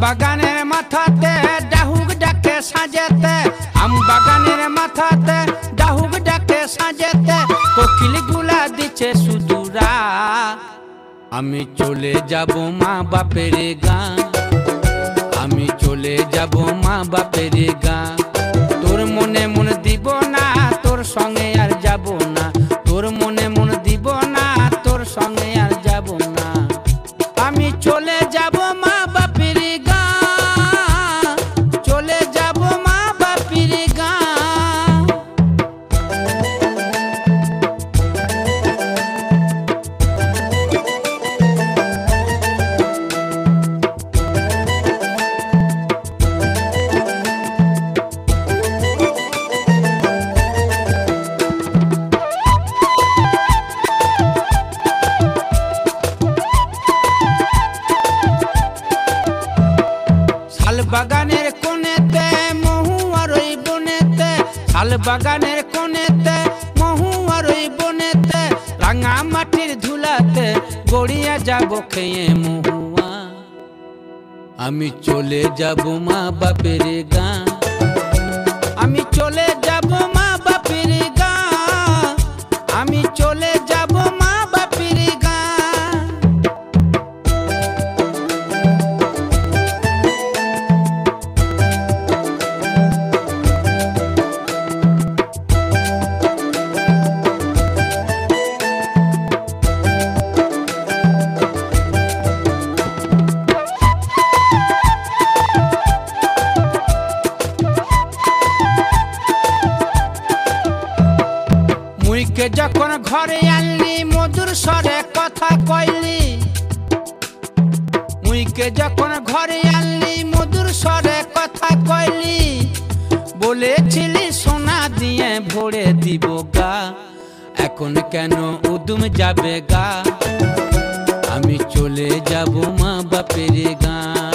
বাগানের মাথাতে ডাহুক ডাকে সাজেতে, আম বাগানের মাথাতে ডাহুক ডাকে সাজেতে, কোকিল গুলা দিচ্ছে সুদূরা। আমি চলে যাব মা বাপের গাঁ, আমি চলে যাব মা বাপের গাঁ। তোর মনে মন দিব না, তোর সঙ্গে আর যাব না, তোর মনে মন দিব না, তোর সঙ্গে আর যাব না। আমি চলে যাব মা বাপের গাঁ, চলে যাব মা বাপের গাঁ। বাগানের কোণেতে মহুয়ার ওই বনেতে, শাল বাগানের কোণেতে মহুয়ার ওই বনেতে, রাঙা মাটির ধুলাতে গড়িয়া যাব খেয়ে মহুয়া। আমি চলে যাব মা বাপের গাঁ, আমি চলে যাব মা বাপের গাঁ, আমি চলে যাব মা বাপের গাঁ। মুইকে যখন ঘরে আনলি মধুর স্বরে কথা কইলি, মুইকে যখন ঘরে আনলি মধুর স্বরে কথা কইলি, বলেছিলি সোনা দিয়ে ভরে দিব গা, এখন কেন উদুম যাবে গা। আমি চলে যাব মা বাপের গাঁ।